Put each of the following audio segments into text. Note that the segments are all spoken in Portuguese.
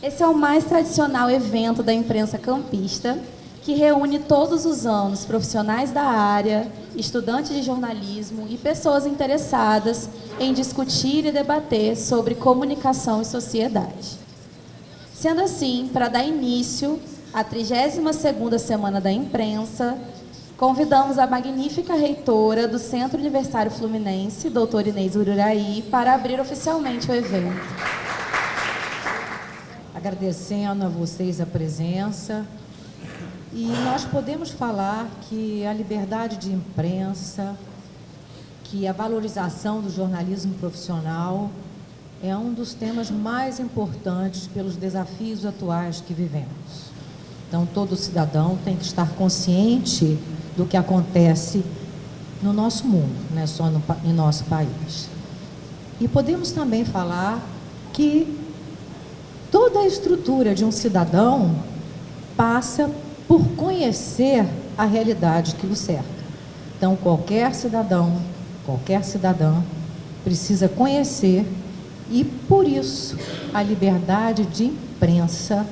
Esse é o mais tradicional evento da imprensa campista, que reúne todos os anos profissionais da área, estudantes de jornalismo e pessoas interessadas em discutir e debater sobre comunicação e sociedade. Sendo assim, para dar início à 32ª Semana da Imprensa, convidamos a magnífica reitora do Centro Universitário Fluminense, doutora Inês Ururaí, para abrir oficialmente o evento. Agradecendo a vocês a presença. E nós podemos falar que a liberdade de imprensa, que a valorização do jornalismo profissional é um dos temas mais importantes pelos desafios atuais que vivemos. Então, todo cidadão tem que estar consciente do que acontece no nosso mundo, não é só em nosso país. E podemos também falar que toda a estrutura de um cidadão passa por conhecer a realidade que o cerca. Então, qualquer cidadão, qualquer cidadã precisa conhecer e, por isso, a liberdade de imprensa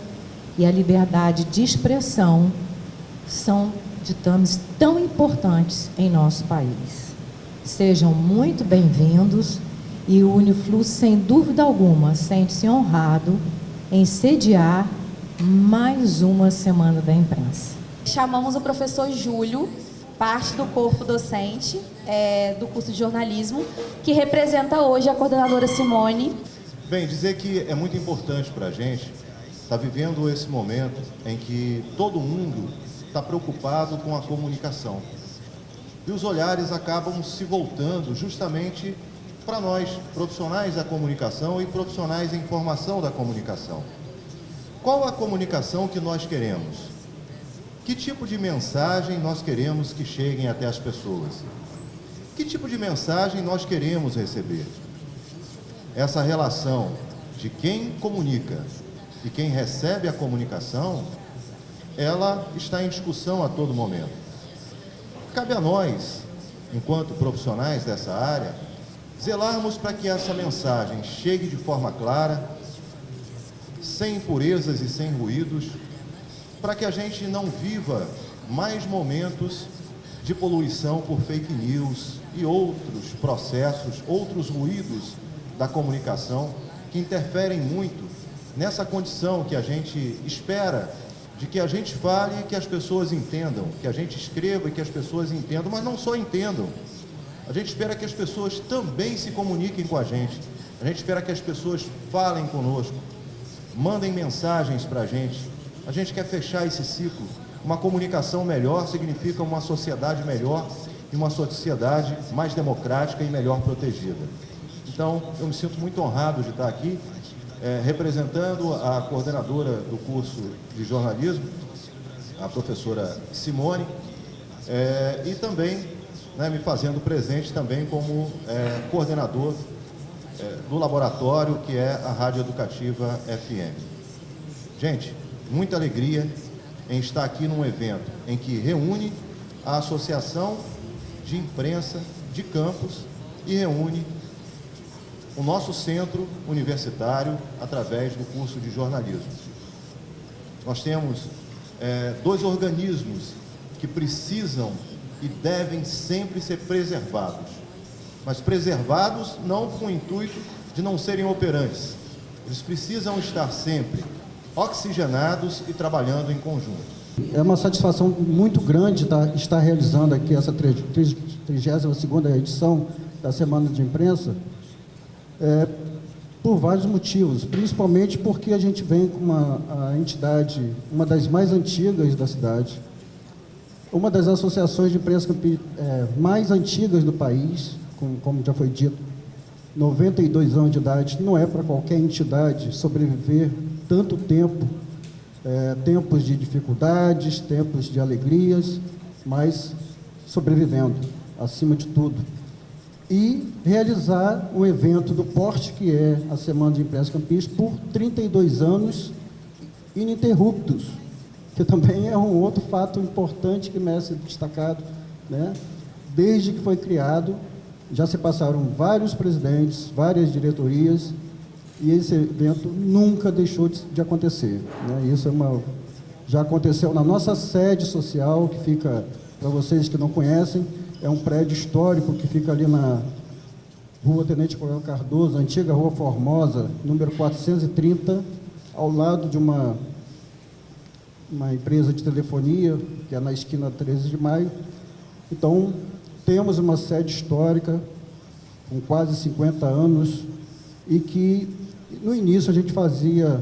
e a liberdade de expressão são ditames tão importantes em nosso país. Sejam muito bem-vindos e o Uniflu, sem dúvida alguma, sente-se honrado em sediar mais uma Semana da Imprensa. Chamamos o professor Júlio, parte do corpo docente do curso de jornalismo, que representa hoje a coordenadora Simone. Bem, dizer que é muito importante para a gente estar vivendo esse momento em que todo mundo está preocupado com a comunicação. E os olhares acabam se voltando justamente para nós, profissionais da comunicação e profissionais em formação da comunicação. Qual a comunicação que nós queremos? Que tipo de mensagem nós queremos que cheguem até as pessoas? Que tipo de mensagem nós queremos receber? Essa relação de quem comunica e quem recebe a comunicação, ela está em discussão a todo momento. Cabe a nós, enquanto profissionais dessa área, zelarmos para que essa mensagem chegue de forma clara, sem impurezas e sem ruídos, para que a gente não viva mais momentos de poluição por fake news e outros processos, outros ruídos da comunicação que interferem muito nessa condição que a gente espera de que a gente fale e que as pessoas entendam, que a gente escreva e que as pessoas entendam, mas não só entendam. A gente espera que as pessoas também se comuniquem com a gente. A gente espera que as pessoas falem conosco, mandem mensagens para a gente. A gente quer fechar esse ciclo. Uma comunicação melhor significa uma sociedade melhor e uma sociedade mais democrática e melhor protegida. Então, eu me sinto muito honrado de estar aqui, representando a coordenadora do curso de jornalismo, a professora Simone, e também me fazendo presente também como coordenador do laboratório que é a Rádio Educativa FM. Gente, muita alegria em estar aqui num evento em que reúne a Associação de Imprensa de Campos e reúne o nosso centro universitário através do curso de jornalismo. Nós temos dois organismos que precisam e devem sempre ser preservados, mas preservados não com o intuito de não serem operantes. Eles precisam estar sempre oxigenados e trabalhando em conjunto. É uma satisfação muito grande estar realizando aqui essa 32ª edição da Semana de Imprensa, por vários motivos, principalmente porque a gente vem com a entidade, uma das mais antigas da cidade, uma das associações de imprensa mais antigas do país, como já foi dito, 92 anos de idade. Não é para qualquer entidade sobreviver tanto tempo, tempos de dificuldades, tempos de alegrias, mas sobrevivendo, acima de tudo. E realizar um evento do porte que é a Semana de Imprensa Campista por 32 anos ininterruptos, que também é um outro fato importante que merece ser destacado, né? Desde que foi criado, já se passaram vários presidentes, várias diretorias, e esse evento nunca deixou de acontecer, né? Isso já aconteceu na nossa sede social, que fica, para vocês que não conhecem, é um prédio histórico que fica ali na Rua Tenente Coronel Cardoso, antiga Rua Formosa, número 430, ao lado de uma empresa de telefonia, que é na esquina 13 de Maio. Então, temos uma sede histórica com quase 50 anos e que, no início, a gente fazia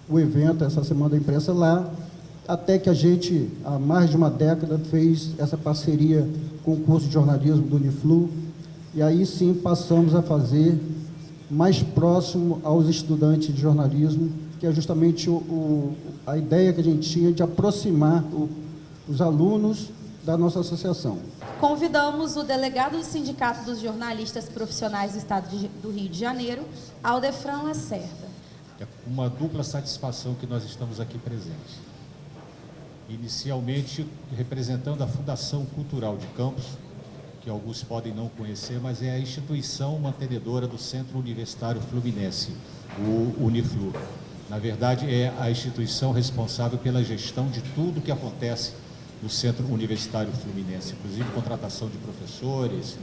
o evento, essa Semana da Imprensa lá, até que a gente, há mais de uma década, fez essa parceria com o curso de jornalismo do Uniflu, e aí sim passamos a fazer mais próximo aos estudantes de jornalismo, que é justamente a ideia que a gente tinha de aproximar os alunos da nossa associação. Convidamos o delegado do Sindicato dos Jornalistas Profissionais do Estado do Rio de Janeiro, Aldefran Lacerda. É uma dupla satisfação que nós estamos aqui presentes. Inicialmente, representando a Fundação Cultural de Campos, que alguns podem não conhecer, mas é a instituição mantenedora do Centro Universitário Fluminense, o Uniflu. Na verdade, é a instituição responsável pela gestão de tudo que acontece no Centro Universitário Fluminense, inclusive contratação de professores,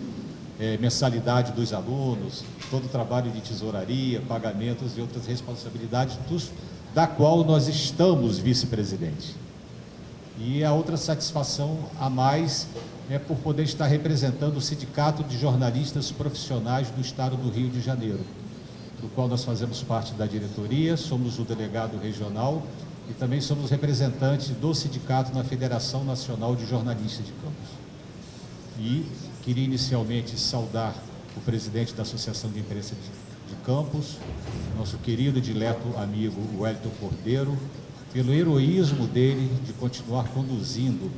mensalidade dos alunos, todo o trabalho de tesouraria, pagamentos e outras responsabilidades, da qual nós estamos vice-presidente. E a outra satisfação a mais é por poder estar representando o Sindicato de Jornalistas Profissionais do Estado do Rio de Janeiro, do qual nós fazemos parte da diretoria, somos o delegado regional e também somos representantes do sindicato na Federação Nacional de Jornalistas de Campos. E queria inicialmente saudar o presidente da Associação de Imprensa de Campos, nosso querido e dileto amigo Wellington Cordeiro, pelo heroísmo dele de continuar conduzindo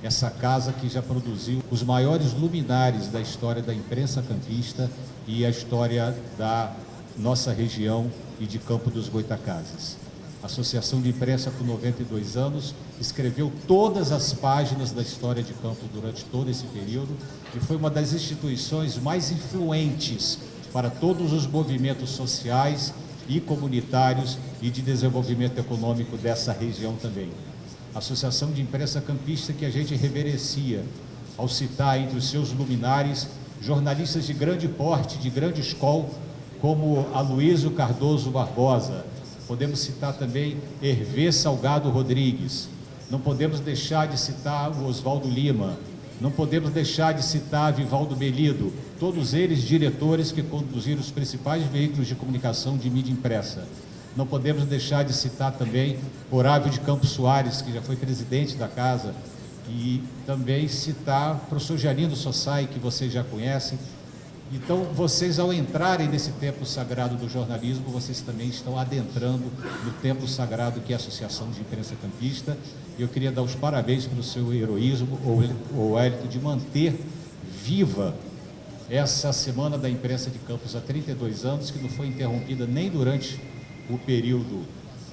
essa casa que já produziu os maiores luminares da história da imprensa campista e a história da nossa região e de Campo dos Goitacazes. A Associação de Imprensa, com 92 anos, escreveu todas as páginas da história de Campos durante todo esse período e foi uma das instituições mais influentes para todos os movimentos sociais e comunitários e de desenvolvimento econômico dessa região também. A Associação de Imprensa Campista que a gente reverencia ao citar entre os seus luminares jornalistas de grande porte, de grande escola, como Aloysio Cardoso Barbosa. Podemos citar também Hervé Salgado Rodrigues. Não podemos deixar de citar o Oswaldo Lima. Não podemos deixar de citar Vivaldo Belido. Todos eles diretores que conduziram os principais veículos de comunicação de mídia impressa. Não podemos deixar de citar também Horávio de Campos Soares, que já foi presidente da casa, e também citar o professor Gianino Sossai, que vocês já conhecem. Então, vocês, ao entrarem nesse templo sagrado do jornalismo, vocês também estão adentrando no templo sagrado que é a Associação de Imprensa Campista. E eu queria dar os parabéns pelo seu heroísmo, o Wellington, de manter viva essa Semana da Imprensa de Campos há 32 anos, que não foi interrompida nem durante o período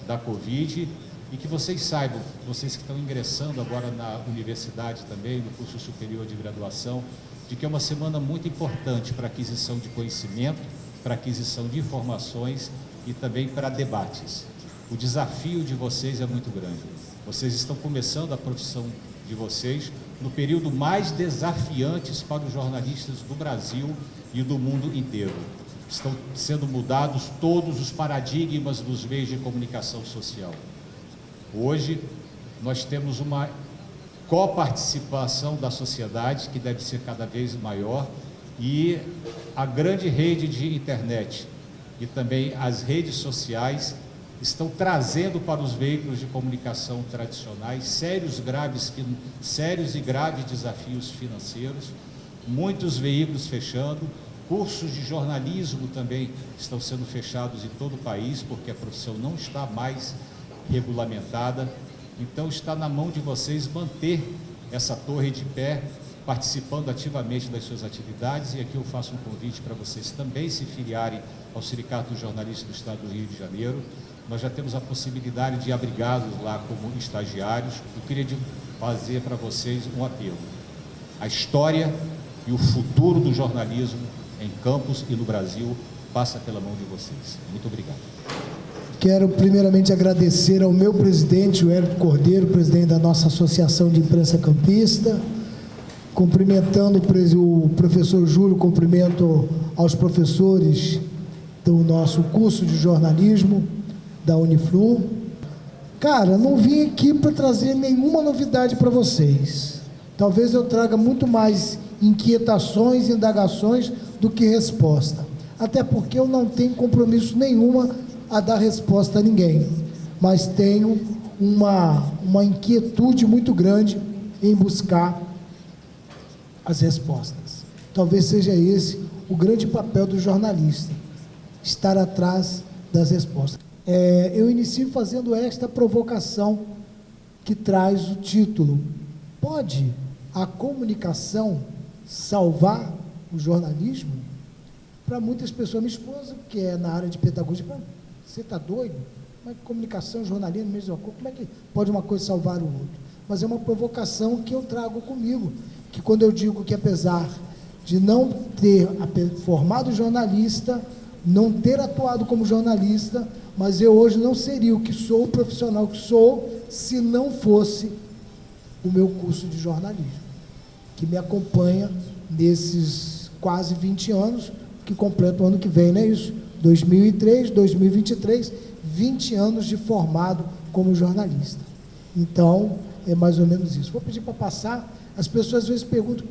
da Covid, e que vocês saibam, vocês que estão ingressando agora na universidade também, no curso superior de graduação, de que é uma semana muito importante para aquisição de conhecimento, para aquisição de informações e também para debates. O desafio de vocês é muito grande. Vocês estão começando a profissão de vocês no período mais desafiantes para os jornalistas do Brasil e do mundo inteiro. Estão sendo mudados todos os paradigmas dos meios de comunicação social. Hoje, nós temos uma coparticipação da sociedade, que deve ser cada vez maior, e a grande rede de internet e também as redes sociais estão trazendo para os veículos de comunicação tradicionais sérios e graves desafios financeiros, muitos veículos fechando, cursos de jornalismo também estão sendo fechados em todo o país, porque a profissão não está mais regulamentada. Então, está na mão de vocês manter essa torre de pé, participando ativamente das suas atividades. E aqui eu faço um convite para vocês também se filiarem ao Sindicato dos Jornalistas do Estado do Rio de Janeiro. Nós já temos a possibilidade de abrigá-los lá como estagiários. Eu queria fazer para vocês um apelo. A história e o futuro do jornalismo em Campos e no Brasil passa pela mão de vocês. Muito obrigado. Quero primeiramente agradecer ao meu presidente, o Hélio Cordeiro, presidente da nossa Associação de Imprensa Campista, cumprimentando o professor Júlio, cumprimento aos professores do nosso curso de jornalismo da Uniflu. Cara, não vim aqui para trazer nenhuma novidade para vocês. Talvez eu traga muito mais inquietações e indagações do que resposta. Até porque eu não tenho compromisso nenhuma a dar resposta a ninguém. Mas tenho uma inquietude muito grande em buscar as respostas. Talvez seja esse o grande papel do jornalista, estar atrás das respostas. Eu inicio fazendo esta provocação que traz o título: pode a comunicação salvar o jornalismo? Para muitas pessoas, minha esposa, que é na área de pedagogia, você está doido? Como é que comunicação, jornalismo, mesma coisa? Como é que pode uma coisa salvar o outro? Mas é uma provocação que eu trago comigo, que quando eu digo que apesar de não ter formado jornalista, não ter atuado como jornalista, mas eu hoje não seria o que sou, o profissional que sou, se não fosse o meu curso de jornalismo, que me acompanha nesses quase 20 anos, que completa o ano que vem, não é isso? 2003, 2023, 20 anos de formado como jornalista. Então, é mais ou menos isso. Vou pedir para passar. As pessoas às vezes perguntam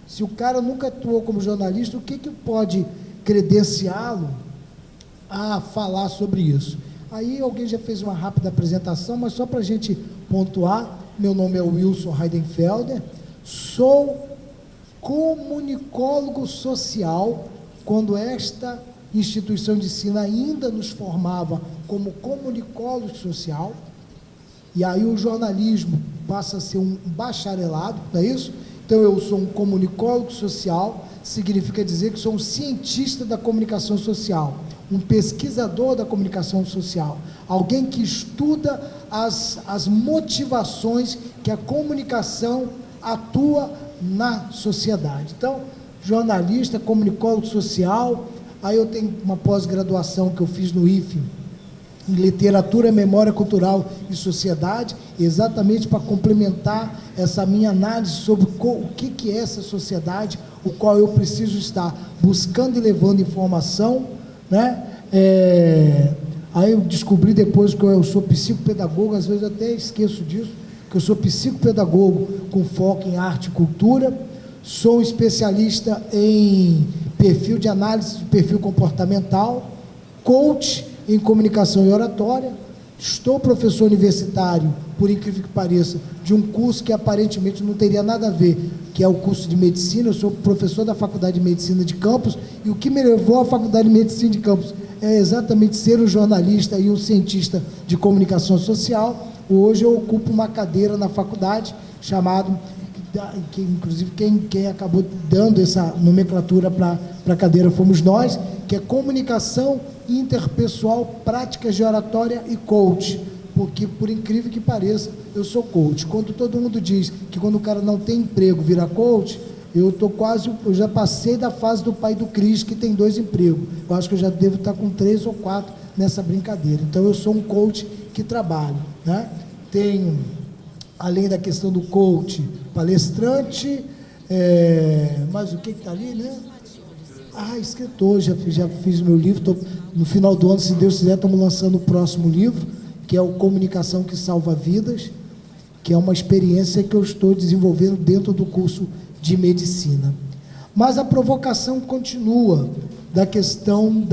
se o cara nunca atuou como jornalista, o que pode credenciá-lo a falar sobre isso? Aí alguém já fez uma rápida apresentação, mas só para a gente pontuar, meu nome é Wilson Heidenfelder, sou comunicólogo social, quando esta instituição de ensino ainda nos formava como comunicólogo social, e aí o jornalismo passa a ser um bacharelado, não é isso? Então eu sou um comunicólogo social, significa dizer que sou um cientista da comunicação social, um pesquisador da comunicação social, alguém que estuda as motivações que a comunicação atua na sociedade. Então, jornalista, comunicólogo social. Aí eu tenho uma pós-graduação que eu fiz no IFE, em Literatura, Memória Cultural e Sociedade, exatamente para complementar essa minha análise sobre o que é essa sociedade, o qual eu preciso estar buscando e levando informação, né? Aí eu descobri depois que eu sou psicopedagogo, às vezes eu até esqueço disso, que eu sou psicopedagogo com foco em arte e cultura, sou especialista em perfil de análise de perfil comportamental, coach em comunicação e oratória, estou professor universitário, por incrível que pareça, de um curso que aparentemente não teria nada a ver, que é o curso de medicina. Eu sou professor da Faculdade de Medicina de Campos, e o que me levou à Faculdade de Medicina de Campos é exatamente ser um jornalista e um cientista de comunicação social. Hoje eu ocupo uma cadeira na faculdade, chamado, que inclusive quem acabou dando essa nomenclatura para a cadeira fomos nós, que é Comunicação Interpessoal, Práticas de Oratória e Coach, porque, por incrível que pareça, eu sou coach. Quando todo mundo diz que quando o cara não tem emprego vira coach, eu já passei da fase do pai do Cris, que tem 2 empregos. Eu acho que eu já devo estar com 3 ou 4 nessa brincadeira. Então eu sou um coach que trabalho, né? Tenho, além da questão do coach, palestrante, mas o que está ali, né? Escritor, já fiz meu livro, no final do ano, se Deus quiser, estamos lançando o próximo livro, que é o Comunicação que Salva Vidas, que é uma experiência que eu estou desenvolvendo dentro do curso de medicina. Mas a provocação continua da questão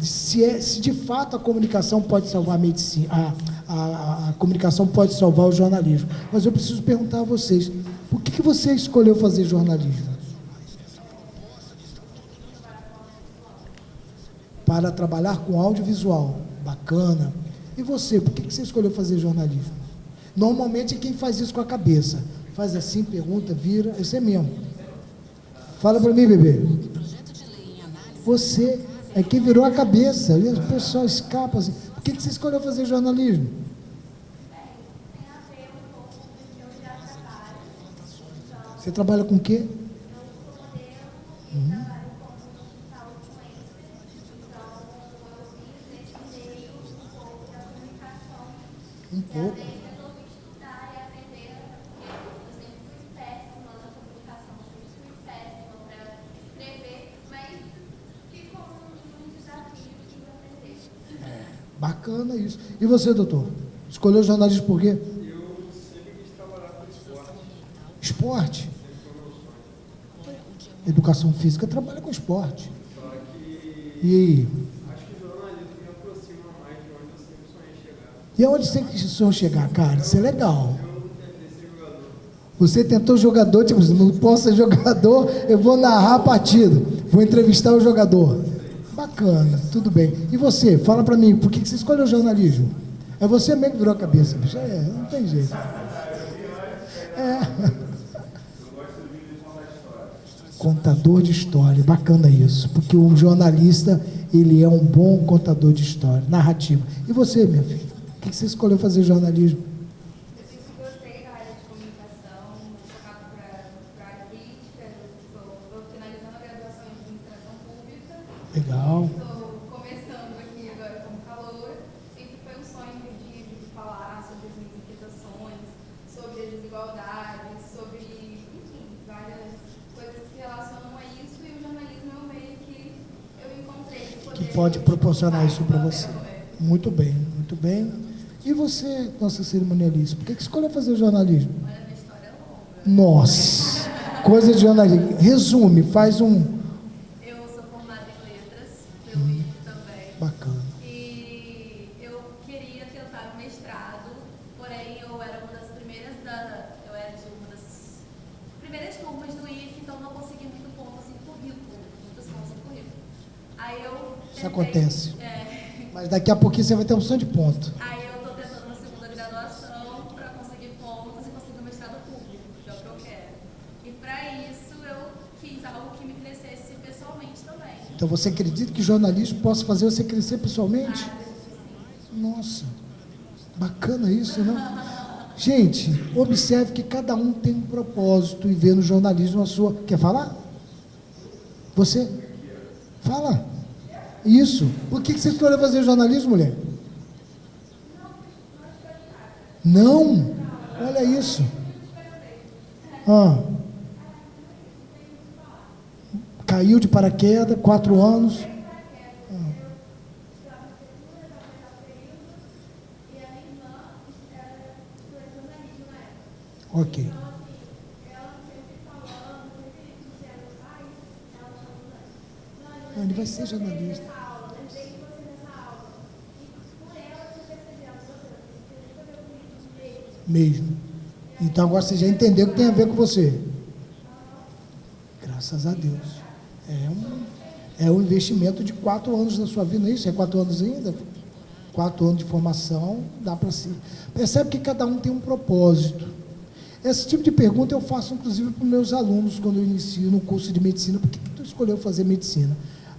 se de fato a comunicação pode salvar a medicina, a comunicação pode salvar o jornalismo. Mas eu preciso perguntar a vocês, por que você escolheu fazer jornalismo? Para trabalhar com audiovisual, bacana. E você, por que você escolheu fazer jornalismo? Normalmente é quem faz isso com a cabeça. Faz assim, pergunta, vira, é você mesmo. Fala para mim, bebê. Você é quem virou a cabeça. E o pessoal escapa assim. Por que você escolheu fazer jornalismo? Você trabalha com o quê? Um pouco. Resolvi estudar e aprender, porque eu sempre fui péssima na comunicação, sempre fui péssima para escrever, mas ficou um desafio de aprender. Bacana isso. E você, doutor? Escolheu jornalismo por quê? Eu sempre quis trabalhar com esporte. Esporte? Educação física trabalha com esporte. Só que E aí? acho que o jornalismo me aproxima mais de onde eu sempre sonhei chegar. E aonde você quis chegar, cara? Isso é legal. Eu tentei ser jogador. Você tentou jogador, tipo, não posso ser jogador, eu vou narrar a partida, vou entrevistar o jogador. Bacana, tudo bem. E você, fala pra mim, por que você escolheu jornalismo? É você mesmo que virou a cabeça, bicho. Não tem jeito. Contador de história, bacana isso, porque o jornalista, ele é um bom contador de história, narrativa. E você, minha filha, por que você escolheu fazer jornalismo? Eu sempre gostei da área de comunicação, focado para a área crítica, estou finalizando a graduação em administração pública. Legal. Estou começando aqui agora como calor. Sempre foi um sonho de falar sobre as minhas inquietações, sobre as desigualdades, sobre, enfim, várias coisas que se relacionam a isso. E o jornalismo é um meio que eu encontrei de poder... Que pode proporcionar isso para você. Muito bem, muito bem. E você, nossa cerimonialista, por que escolheu fazer jornalismo? Olha, minha história é longa. Nossa, coisa de jornalismo. Resume, faz um... Eu sou formada em letras, pelo IFE também. Bacana. E eu queria tentar o mestrado, porém eu era uma das primeiras eu era de uma das primeiras turmas do IFE, então não consegui muito ponto assim, currículo, muitos pontos em currículo. Aí eu Isso tentei, acontece. Mas daqui a pouquinho você vai ter opção de ponto. aí eu estou tentando uma segunda graduação para conseguir pontos e conseguir o mestrado público, que é o que eu quero. E para isso eu quis algo que me crescesse pessoalmente também. Então você acredita que jornalismo possa fazer você crescer pessoalmente? Nossa, bacana isso, né? Gente, observe que cada um tem um propósito e vê no jornalismo a sua... Quer falar? Você? Fala. Isso. Por que você escolheu fazer jornalismo, mulher? Não? Olha isso. Caiu de paraquedas, 4 anos. Ok. Não, ele vai ser jornalista. Mesmo. Então agora você já entendeu que tem a ver com você. Graças a Deus. É um investimento de 4 anos na sua vida, não é isso? É 4 anos ainda? 4 anos de formação, dá para si. Percebe que cada um tem um propósito. Esse tipo de pergunta eu faço, inclusive, para os meus alunos, quando eu inicio no curso de medicina. Por que tu escolheu fazer medicina?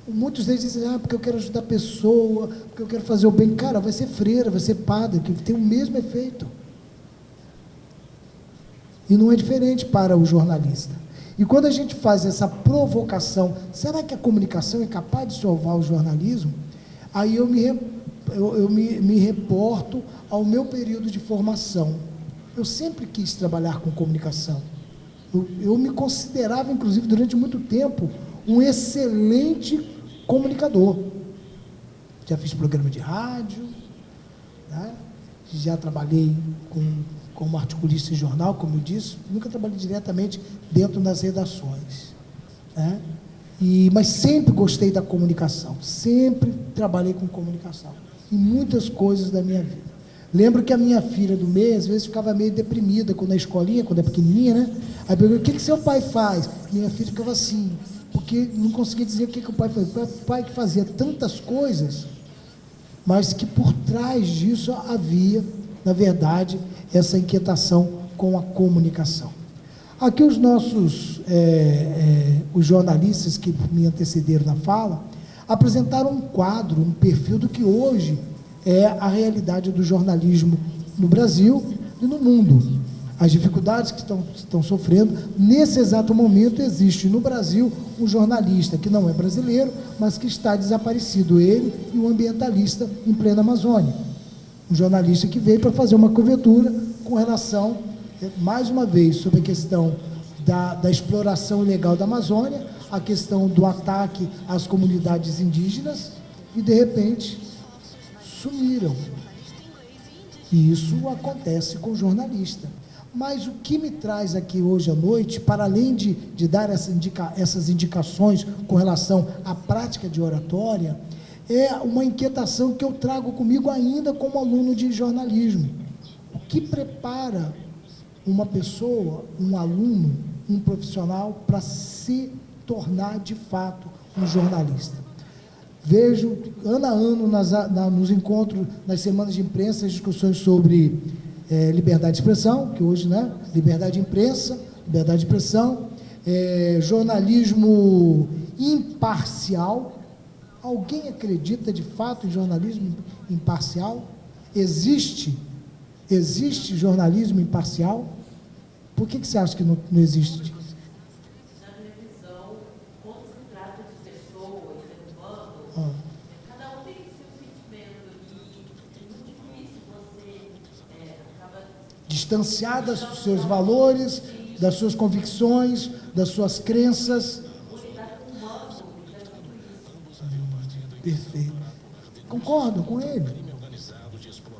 Muitos deles dizem, porque eu quero ajudar a pessoa, porque eu quero fazer o bem. Cara, vai ser freira, vai ser padre, que tem o mesmo efeito. E não é diferente para o jornalista. E quando a gente faz essa provocação, será que a comunicação é capaz de salvar o jornalismo? Aí eu me reporto ao meu período de formação. Eu sempre quis trabalhar com comunicação. Eu me considerava, inclusive, durante muito tempo, um excelente comunicador. Já fiz programa de rádio, né? Já trabalhei como articulista em jornal, como eu disse, nunca trabalhei diretamente dentro das redações, né? Mas sempre gostei da comunicação, sempre trabalhei com comunicação, em muitas coisas da minha vida. Lembro que a minha filha do meio, às vezes, ficava meio deprimida, quando na escolinha, quando é pequenininha, né? Aí eu perguntei, o que seu pai faz? Minha filha ficava assim, porque não conseguia dizer o que o pai fazia. O pai que fazia tantas coisas, mas que por trás disso havia, na verdade, essa inquietação com a comunicação. Aqui os nossos, os jornalistas que me antecederam na fala, apresentaram um quadro, um perfil do que hoje é a realidade do jornalismo no Brasil e no mundo. As dificuldades que estão sofrendo, nesse exato momento existe no Brasil um jornalista que não é brasileiro, mas que está desaparecido, ele e um ambientalista em plena Amazônia. Um jornalista que veio para fazer uma cobertura com relação, mais uma vez, sobre a questão da exploração ilegal da Amazônia, a questão do ataque às comunidades indígenas, e, de repente, sumiram. E isso acontece com o jornalista. Mas o que me traz aqui hoje à noite, para além de dar essas indicações com relação à prática de oratória, é uma inquietação que eu trago comigo ainda como aluno de jornalismo. O que prepara uma pessoa, um aluno, um profissional para se tornar de fato um jornalista? Vejo ano a ano nos encontros, nas semanas de imprensa, as discussões sobre liberdade de expressão, que hoje, né, liberdade de imprensa, liberdade de expressão, jornalismo imparcial. Alguém acredita de fato em jornalismo imparcial? Existe jornalismo imparcial? Por que você acha que não existe? Na minha visão, quando se trata de pessoas, ser humano, cada um tem seu sentimento e é muito difícil você acaba distanciada dos seus valores, das suas convicções, das suas crenças. Perfeito. Concordo com ele.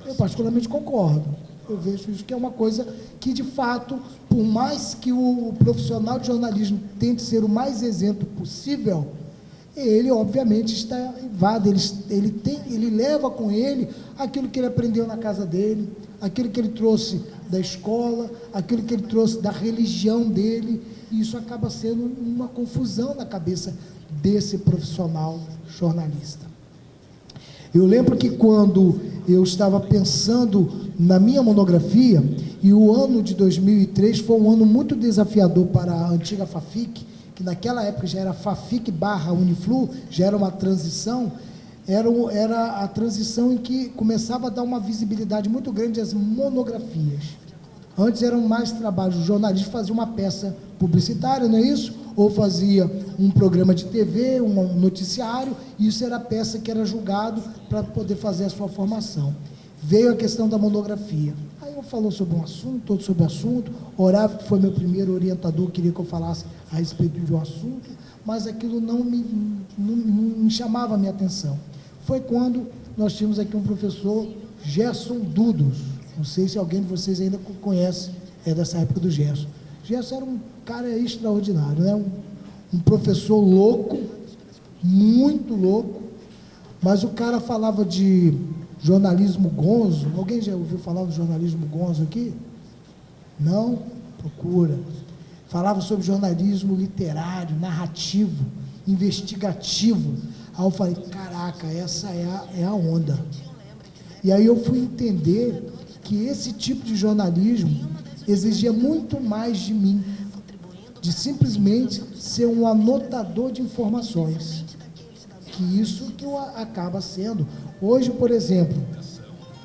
Eu particularmente concordo. Eu vejo isso que é uma coisa que, de fato, por mais que o profissional de jornalismo tente ser o mais isento possível, ele, obviamente, está invado, ele leva com ele aquilo que ele aprendeu na casa dele, aquilo que ele trouxe da escola, aquilo que ele trouxe da religião dele, e isso acaba sendo uma confusão na cabeça desse profissional jornalista. Eu lembro que quando eu estava pensando na minha monografia, e o ano de 2003 foi um ano muito desafiador para a antiga FAFIC, que naquela época já era FAFIC/Uniflu, já era uma transição, era a transição em que começava a dar uma visibilidade muito grande às monografias. Antes eram mais trabalhos, o jornalista fazia uma peça publicitária, não é isso? Ou fazia um programa de TV, um noticiário, e isso era a peça que era julgado para poder fazer a sua formação. Veio a questão da monografia. Aí eu falou sobre um assunto, todo sobre o assunto. Orávio, que foi meu primeiro orientador, queria que eu falasse a respeito de um assunto, mas aquilo não me chamava a minha atenção. Foi quando nós tínhamos aqui um professor, Gerson Dudos. Não sei se alguém de vocês ainda conhece, é dessa época do Gerson. Gerson era um cara extraordinário, né? Um professor louco, muito louco, mas o cara falava de jornalismo gonzo. Alguém já ouviu falar do jornalismo gonzo aqui? Não? Procura. Falava sobre jornalismo literário, narrativo, investigativo. Aí eu falei, caraca, essa é a onda. E aí eu fui entender que esse tipo de jornalismo exigia muito mais de mim, de simplesmente ser um anotador de informações, que isso que eu acaba sendo. Hoje, por exemplo,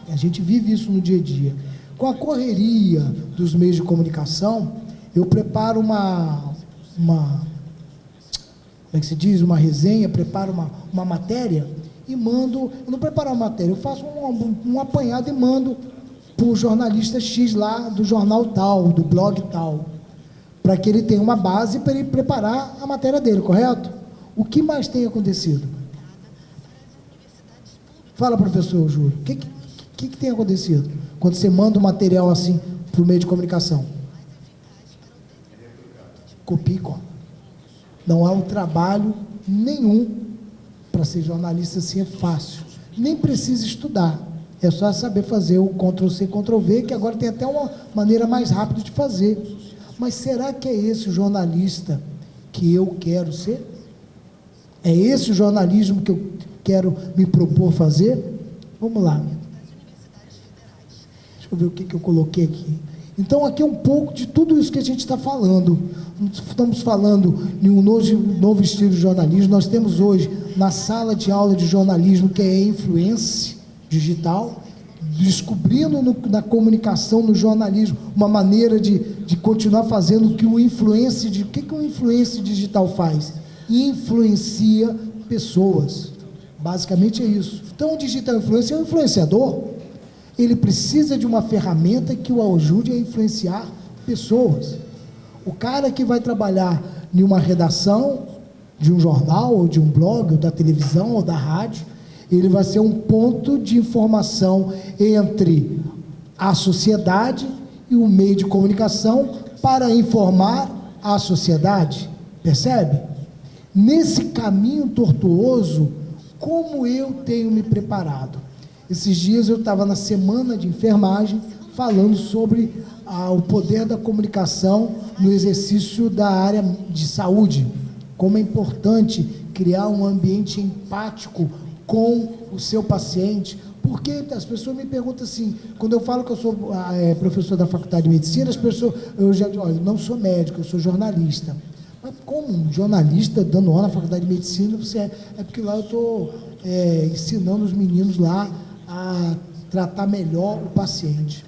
a gente vive isso no dia a dia. Com a correria dos meios de comunicação, eu preparo uma como é que se diz? Uma resenha, preparo uma matéria e mando. Eu não preparo uma matéria, eu faço um apanhado e mando para o jornalista X lá do jornal tal, do blog tal, para que ele tenha uma base para ele preparar a matéria dele, correto? O que mais tem acontecido? Fala, professor Júlio, o que tem acontecido quando você manda um material assim para o meio de comunicação? Copia e cola. Não há um trabalho nenhum para ser jornalista assim, é fácil. Nem precisa estudar. É só saber fazer o Ctrl+C, Ctrl+V, que agora tem até uma maneira mais rápida de fazer. Mas será que é esse o jornalista que eu quero ser? É esse o jornalismo que eu quero me propor fazer? Vamos lá. Deixa eu ver o que eu coloquei aqui. Então, aqui é um pouco de tudo isso que a gente está falando. Estamos falando de um novo estilo de jornalismo. Nós temos hoje, na sala de aula de jornalismo, que é influência digital, descobrindo na comunicação, no jornalismo, uma maneira de continuar fazendo o que o influência... O que o influência digital faz? Influencia pessoas. Basicamente é isso. Então, o digital influencer é um influenciador. ele precisa de uma ferramenta que o ajude a influenciar pessoas. O cara que vai trabalhar em uma redação de um jornal, ou de um blog, ou da televisão, ou da rádio, ele vai ser um ponto de informação entre a sociedade e o meio de comunicação para informar a sociedade. Percebe? Nesse caminho tortuoso, como eu tenho me preparado? Esses dias eu estava na semana de enfermagem falando sobre o poder da comunicação no exercício da área de saúde, como é importante criar um ambiente empático com o seu paciente, porque as pessoas me perguntam assim, quando eu falo que eu sou professor da Faculdade de Medicina, as pessoas, eu já digo, olha, eu não sou médico, eu sou jornalista. Mas como um jornalista dando aula na Faculdade de Medicina, você é porque lá eu estou ensinando os meninos lá a tratar melhor o paciente,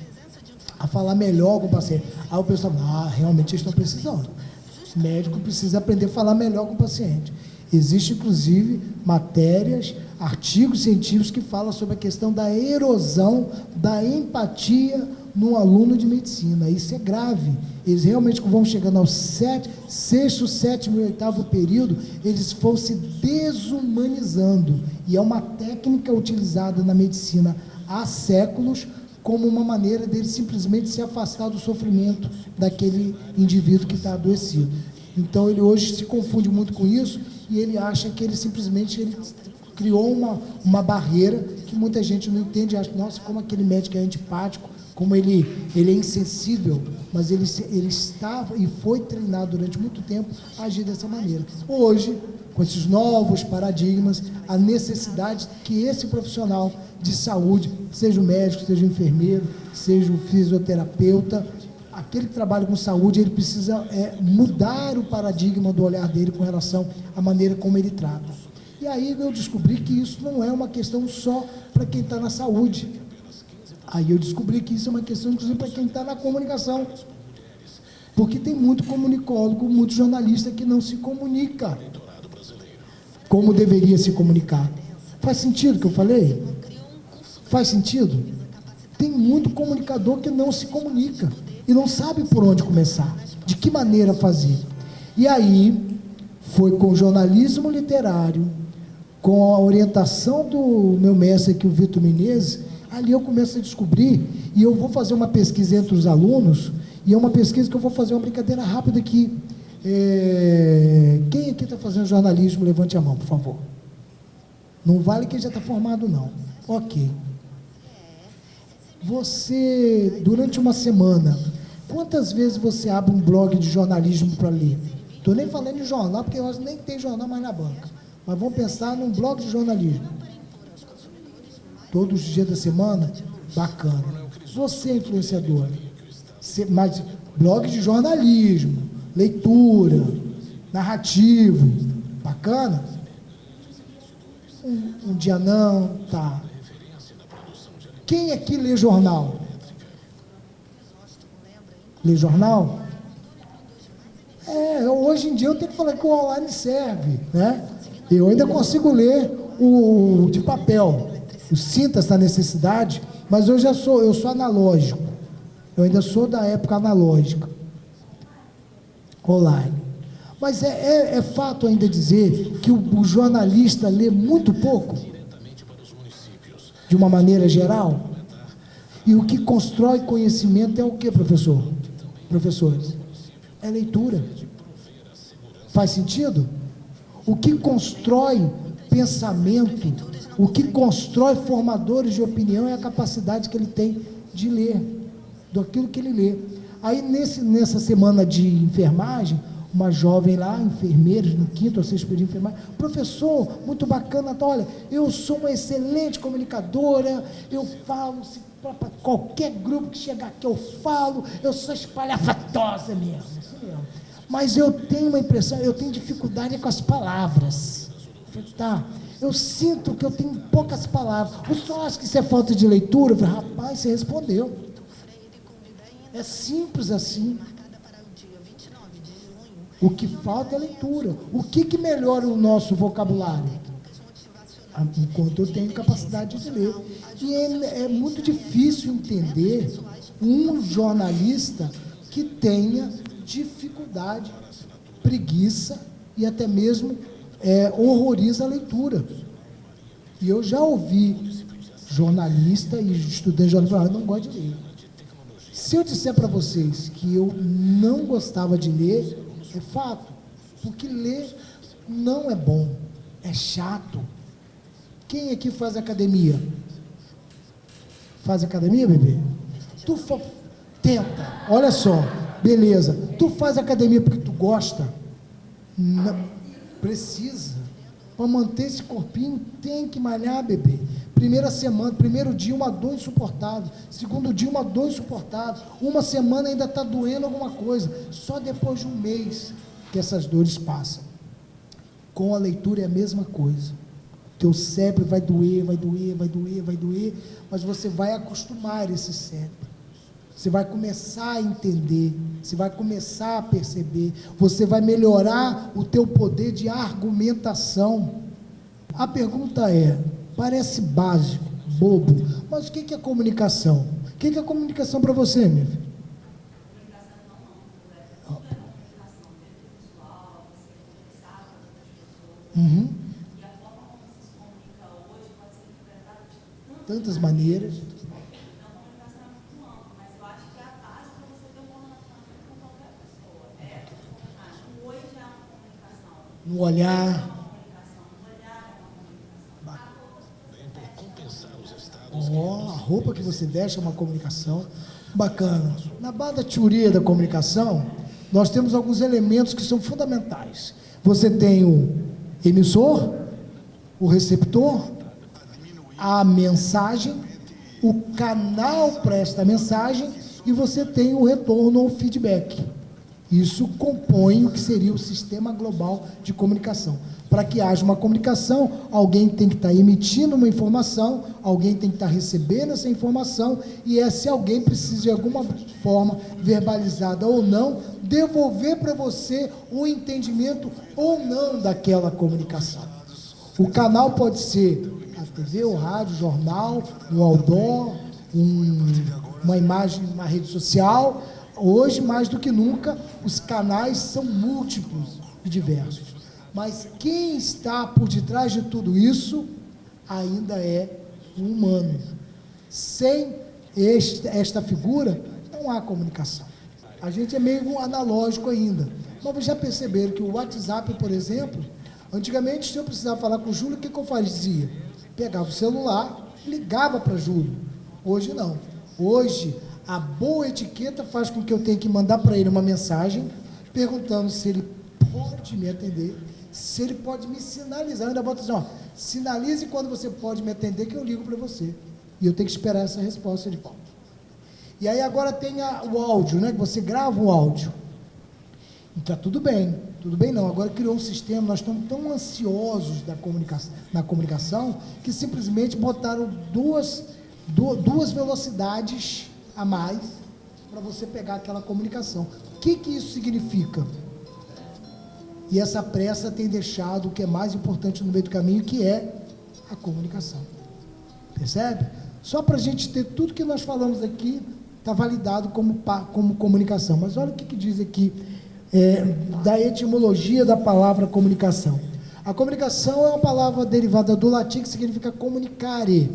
a falar melhor com o paciente. Aí o pessoal, realmente eles estão precisando. O médico precisa aprender a falar melhor com o paciente. Existem, inclusive, matérias, artigos científicos que falam sobre a questão da erosão da empatia no aluno de medicina. Isso é grave. Eles realmente vão chegando ao sexto, sétimo e oitavo período, eles vão se desumanizando. E é uma técnica utilizada na medicina há séculos como uma maneira dele simplesmente se afastar do sofrimento daquele indivíduo que está adoecido. Então, ele hoje se confunde muito com isso e ele acha que ele simplesmente criou uma barreira que muita gente não entende, acha, nossa, como aquele médico é antipático, como ele é insensível, mas ele estava e foi treinado durante muito tempo a agir dessa maneira. Hoje, com esses novos paradigmas, a necessidade que esse profissional de saúde, seja o médico, seja o enfermeiro, seja o fisioterapeuta, aquele que trabalha com saúde, ele precisa mudar o paradigma do olhar dele com relação à maneira como ele trata. E aí eu descobri que isso não é uma questão só para quem está na saúde. Aí eu descobri que isso é uma questão, inclusive, para quem está na comunicação. Porque tem muito comunicólogo, muito jornalista que não se comunica como deveria se comunicar. Faz sentido o que eu falei? Faz sentido? Tem muito comunicador que não se comunica e não sabe por onde começar, de que maneira fazer. E aí, foi com o jornalismo literário, com a orientação do meu mestre aqui, o Vitor Menezes, ali eu começo a descobrir, e eu vou fazer uma pesquisa entre os alunos, e é uma pesquisa que eu vou fazer uma brincadeira rápida aqui. Quem aqui está fazendo jornalismo, levante a mão, por favor. Não vale quem já está formado, não. Ok. Você, durante uma semana, quantas vezes você abre um blog de jornalismo para ler? Estou nem falando de jornal, porque eu acho que nem tem jornal mais na banca. Mas vamos pensar num blog de jornalismo. Todos os dias da semana? Bacana. Você é influenciador. Mas blog de jornalismo, leitura, narrativo. Bacana? Um dia não, tá. Quem aqui lê jornal? Lê jornal? Hoje em dia eu tenho que falar que o online serve, né? Eu ainda consigo ler o de papel. Eu sinto essa necessidade, mas eu sou analógico. Eu ainda sou da época analógica. Online. Mas é fato ainda dizer que o jornalista lê muito pouco, de uma maneira geral. E o que constrói conhecimento é o que, professor? Professores? É leitura. Faz sentido? O que constrói pensamento, o que constrói formadores de opinião é a capacidade que ele tem de ler, daquilo que ele lê. Aí, nessa semana de enfermagem, uma jovem lá, enfermeira, no 5º ou 6º período de enfermagem, professor, muito bacana, tá, olha, eu sou uma excelente comunicadora, eu falo para qualquer grupo que chegar aqui, eu falo, eu sou espalhafatosa mesmo, assim mesmo. Mas eu tenho uma impressão, eu tenho dificuldade com as palavras. Tá? Eu sinto que eu tenho poucas palavras. O senhor acha que isso é falta de leitura? Eu falei, rapaz, você respondeu. É simples assim. O que falta é leitura. O que melhora o nosso vocabulário? enquanto eu tenho capacidade de ler. E é muito difícil entender um jornalista que tenha dificuldade, preguiça e até mesmo horroriza a leitura. E eu já ouvi jornalista e estudante de jornalismo falar: eu não gosto de ler. Se eu disser para vocês que eu não gostava de ler, é fato, porque ler não é bom, é chato. Quem aqui faz academia? Faz academia, bebê? Tenta, olha só, beleza. Tu faz academia porque tu gosta? Não, precisa. Para manter esse corpinho, tem que malhar, bebê. Primeira semana, primeiro dia, uma dor insuportável. Segundo dia, uma dor insuportável. Uma semana ainda está doendo alguma coisa. Só depois de um mês que essas dores passam. Com a leitura é a mesma coisa. Teu cérebro vai doer, vai doer, vai doer, vai doer, mas você vai acostumar esse cérebro. Você vai começar a entender, você vai começar a perceber, você vai melhorar o teu poder de argumentação. A pergunta parece básico, bobo, mas o que é comunicação? O que é comunicação para você, minha filha? Uhum. E a forma como se comunica hoje pode ser interpretada de tantas maneiras. Então, a comunicação é muito ampla, mas eu acho que é a base para você ter um bom relacionamento com qualquer pessoa. O oi já é uma comunicação. No olhar. É uma comunicação. No olhar é uma comunicação. A roupa que você veste é uma comunicação. Bacana. Na base da teoria da comunicação, nós temos alguns elementos que são fundamentais. Você tem o emissor, o receptor, a mensagem, o canal para esta mensagem e você tem o retorno ou feedback. Isso compõe o que seria o sistema global de comunicação. Para que haja uma comunicação, alguém tem que estar emitindo uma informação, alguém tem que estar recebendo essa informação, e esse alguém precisa, de alguma forma, verbalizada ou não, devolver para você o entendimento ou não daquela comunicação. O canal pode ser a TV, o rádio, o jornal, um outdoor, uma imagem, uma rede social. Hoje, mais do que nunca, os canais são múltiplos e diversos. Mas quem está por detrás de tudo isso ainda é o humano. Sem esta figura, não há comunicação. A gente é meio analógico ainda. Mas vocês já perceberam que o WhatsApp, por exemplo, antigamente, se eu precisava falar com o Júlio, o que eu fazia? Pegava o celular, ligava para Júlio. Hoje não. Hoje, a boa etiqueta faz com que eu tenha que mandar para ele uma mensagem, perguntando se ele pode me atender, se ele pode me sinalizar. Eu ainda boto assim, sinalize quando você pode me atender, que eu ligo para você. E eu tenho que esperar essa resposta de volta. E aí agora tem o áudio, né? Que você grava o áudio. E está tudo bem não. Agora criou um sistema, nós estamos tão ansiosos na comunicação, que simplesmente botaram duas velocidades a mais para você pegar aquela comunicação. O que isso significa? E essa pressa tem deixado o que é mais importante no meio do caminho, que é a comunicação. Percebe? Só para a gente ter tudo que nós falamos aqui, está validado como comunicação. Mas olha o que diz aqui, da etimologia da palavra comunicação. A comunicação é uma palavra derivada do latim que significa comunicare,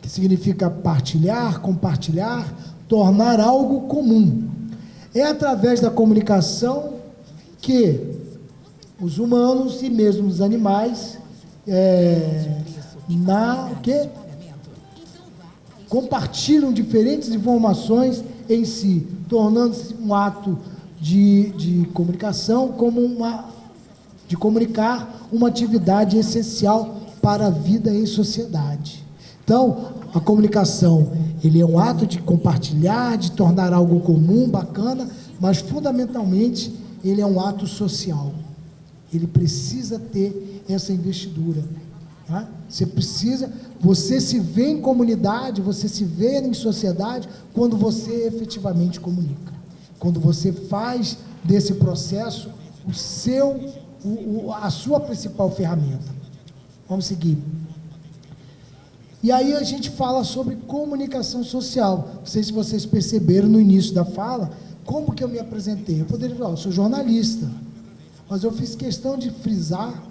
que significa partilhar, compartilhar, tornar algo comum. É através da comunicação que os humanos e mesmo os animais compartilham diferentes informações em si, tornando-se um ato de comunicação de comunicar uma atividade essencial para a vida em sociedade. Então, a comunicação, ele é um ato de compartilhar, de tornar algo comum, bacana, mas fundamentalmente ele é um ato social. Ele precisa ter essa investidura. Tá? Você se vê em comunidade, você se vê em sociedade quando você efetivamente comunica. Quando você faz desse processo a sua principal ferramenta. Vamos seguir. E aí a gente fala sobre comunicação social. Não sei se vocês perceberam no início da fala, como que eu me apresentei. Eu poderia falar, eu sou jornalista, mas eu fiz questão de frisar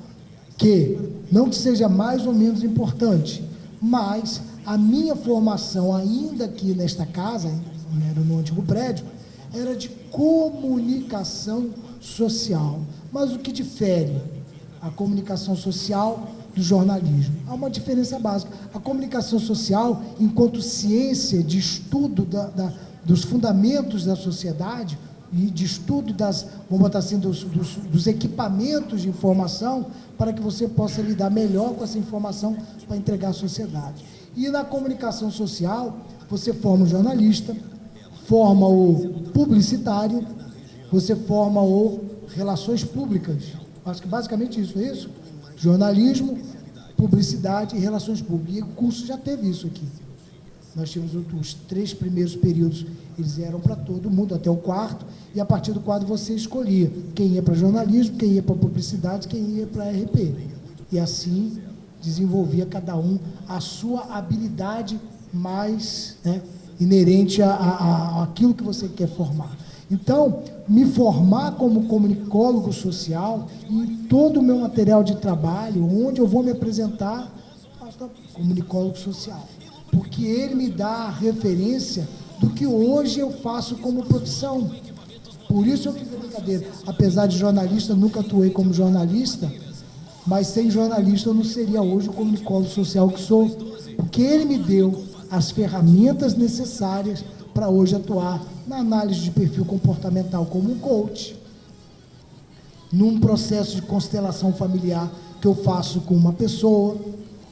que, não que seja mais ou menos importante, mas a minha formação, ainda aqui nesta casa, no antigo prédio, era de comunicação social. Mas o que difere a comunicação social do jornalismo? Há uma diferença básica. A comunicação social, enquanto ciência de estudo dos fundamentos da sociedade e de estudo vamos botar assim, dos equipamentos de informação, para que você possa lidar melhor com essa informação para entregar à sociedade. E na comunicação social, você forma o jornalista, forma o publicitário, você forma o relações públicas. Acho que basicamente isso, é isso? Jornalismo, publicidade e relações públicas. E o curso já teve isso aqui. Nós tínhamos os 3 primeiros períodos, eles eram para todo mundo, até o 4º, e a partir do 4º você escolhia quem ia para jornalismo, quem ia para publicidade, quem ia para RP. E assim desenvolvia cada um a sua habilidade mais, né, inerente àquilo que você quer formar. Então, me formar como comunicólogo social, em todo o meu material de trabalho, onde eu vou me apresentar, comunicólogo social. Porque ele me dá a referência do que hoje eu faço como profissão. Por isso eu fiz a brincadeira. Apesar de jornalista, nunca atuei como jornalista, mas sem jornalista eu não seria hoje o comunicólogo social que sou. Porque ele me deu as ferramentas necessárias para hoje atuar na análise de perfil comportamental como um coach, num processo de constelação familiar que eu faço com uma pessoa,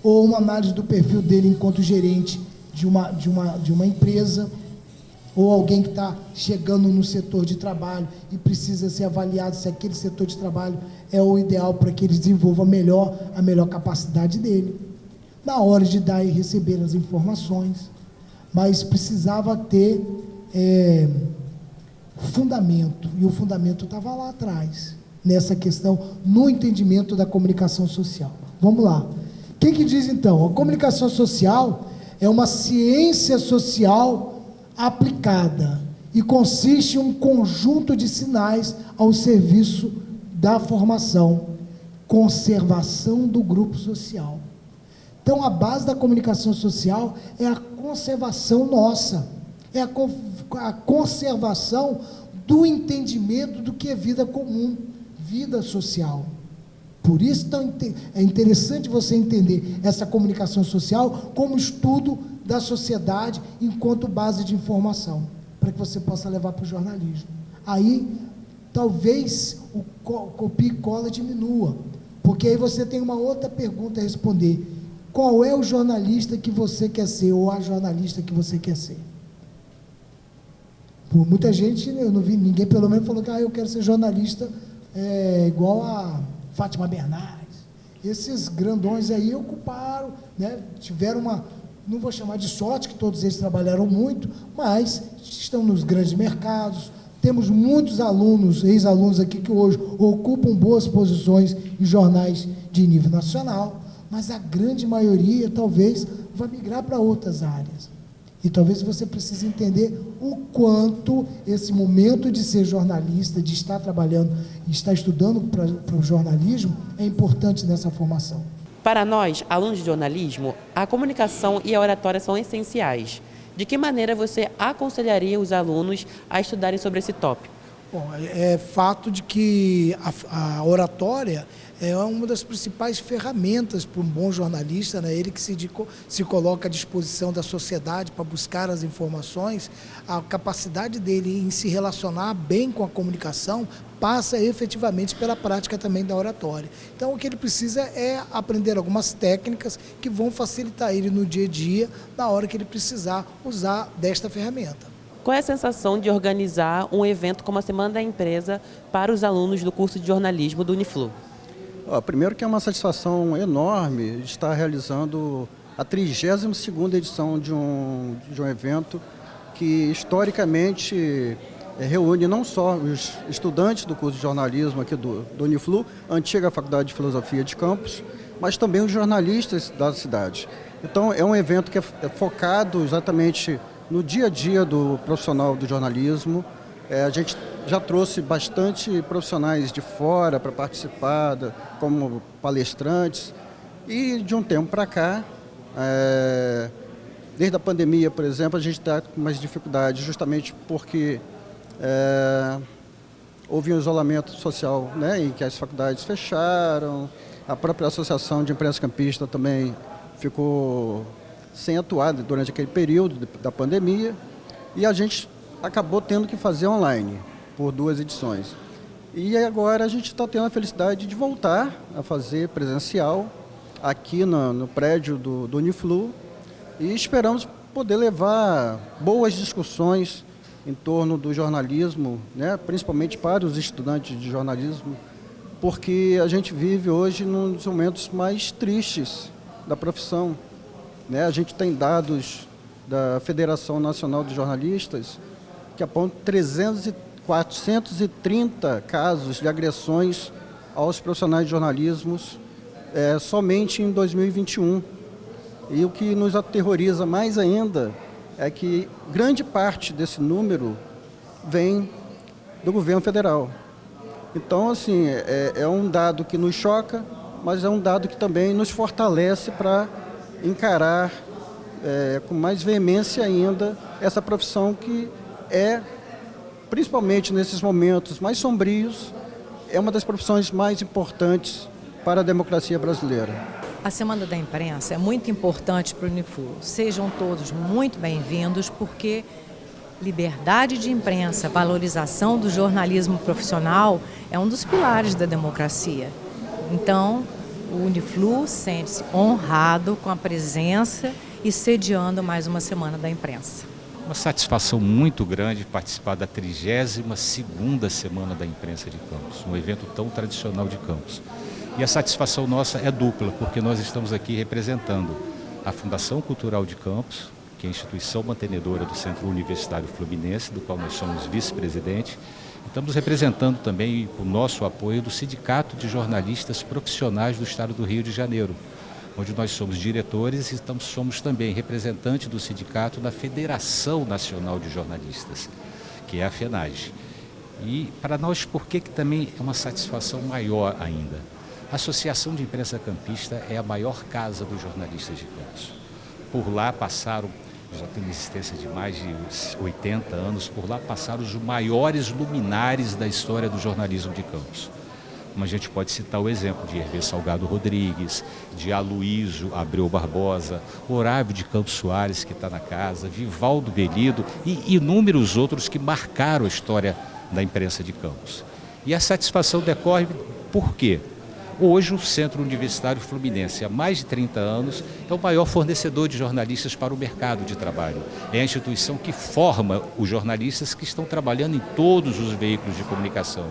ou uma análise do perfil dele enquanto gerente de uma empresa, ou alguém que está chegando no setor de trabalho e precisa ser avaliado se aquele setor de trabalho é o ideal para que ele desenvolva a melhor capacidade dele, na hora de dar e receber as informações, mas precisava ter fundamento, e o fundamento estava lá atrás, nessa questão, no entendimento da comunicação social. Vamos lá. Quem que diz, então? A comunicação social é uma ciência social aplicada e consiste em um conjunto de sinais ao serviço da formação, conservação do grupo social. Então, a base da comunicação social é a conservação nossa, é a conservação do entendimento do que é vida comum, vida social. Por isso é interessante você entender essa comunicação social como estudo da sociedade enquanto base de informação, para que você possa levar para o jornalismo. Aí, talvez o copia e cola diminua, porque aí você tem uma outra pergunta a responder. Qual é o jornalista que você quer ser, ou a jornalista que você quer ser? Por muita gente, eu não vi ninguém, pelo menos, falou que eu quero ser jornalista igual a Fátima Bernardes. Esses grandões aí ocuparam, né, tiveram não vou chamar de sorte, que todos eles trabalharam muito, mas estão nos grandes mercados. Temos muitos alunos, ex-alunos aqui, que hoje ocupam boas posições em jornais de nível nacional, mas a grande maioria, talvez, vai migrar para outras áreas. E talvez você precise entender o quanto esse momento de ser jornalista, de estar trabalhando e estar estudando para o jornalismo, é importante nessa formação. Para nós, alunos de jornalismo, a comunicação e a oratória são essenciais. De que maneira você aconselharia os alunos a estudarem sobre esse tópico? Bom, é fato de que a oratória é uma das principais ferramentas para um bom jornalista, né? Ele que se coloca à disposição da sociedade para buscar as informações, a capacidade dele em se relacionar bem com a comunicação passa efetivamente pela prática também da oratória. Então, o que ele precisa é aprender algumas técnicas que vão facilitar ele no dia a dia, na hora que ele precisar usar desta ferramenta. Qual é a sensação de organizar um evento como a Semana da Empresa para os alunos do curso de jornalismo do Uniflu? Primeiro que é uma satisfação enorme estar realizando a 32ª edição de um evento que historicamente reúne não só os estudantes do curso de jornalismo aqui do Uniflu, a antiga Faculdade de Filosofia de Campos, mas também os jornalistas da cidade. Então, é um evento que é focado exatamente no dia a dia do profissional do jornalismo. A gente já trouxe bastante profissionais de fora para participar, como palestrantes, e de um tempo para cá, desde a pandemia, por exemplo, a gente está com mais dificuldades, justamente porque houve um isolamento social, né, em que as faculdades fecharam, a própria Associação de Imprensa Campista também ficou sem atuar durante aquele período da pandemia, e a gente acabou tendo que fazer online por 2 edições. E agora a gente está tendo a felicidade de voltar a fazer presencial aqui no prédio do Uniflu, e esperamos poder levar boas discussões em torno do jornalismo, né, principalmente para os estudantes de jornalismo, porque a gente vive hoje num dos momentos mais tristes da profissão, né? A gente tem dados da Federação Nacional de Jornalistas que apontam 430 casos de agressões aos profissionais de jornalismo somente em 2021. E o que nos aterroriza mais ainda é que grande parte desse número vem do governo federal. Então, assim, é um dado que nos choca, mas é um dado que também nos fortalece para encarar com mais veemência ainda essa profissão que principalmente nesses momentos mais sombrios, é uma das profissões mais importantes para a democracia brasileira. A Semana da Imprensa é muito importante para o Uniflu. Sejam todos muito bem-vindos, porque liberdade de imprensa, valorização do jornalismo profissional é um dos pilares da democracia. Então, o Uniflu sente-se honrado com a presença e sediando mais uma Semana da Imprensa. Uma satisfação muito grande participar da 32ª Semana da Imprensa de Campos, um evento tão tradicional de Campos. E a satisfação nossa é dupla, porque nós estamos aqui representando a Fundação Cultural de Campos, que é a instituição mantenedora do Centro Universitário Fluminense, do qual nós somos vice-presidente. Estamos representando também o nosso apoio do Sindicato de Jornalistas Profissionais do Estado do Rio de Janeiro, onde nós somos diretores e somos também representante do sindicato da Federação Nacional de Jornalistas, que é a FENAGE. E para nós, por que também é uma satisfação maior ainda? A Associação de Imprensa Campista é a maior casa dos jornalistas de Campos. Por lá passaram, já tem existência de mais de 80 anos, por lá passaram os maiores luminares da história do jornalismo de Campos. Como a gente pode citar o exemplo de Hervé Salgado Rodrigues, de Aloísio Abreu Barbosa, Horávio de Campos Soares, que está na casa, Vivaldo Belido e inúmeros outros que marcaram a história da imprensa de Campos. E a satisfação decorre por quê? Hoje, o Centro Universitário Fluminense, há mais de 30 anos, é o maior fornecedor de jornalistas para o mercado de trabalho. É a instituição que forma os jornalistas que estão trabalhando em todos os veículos de comunicação.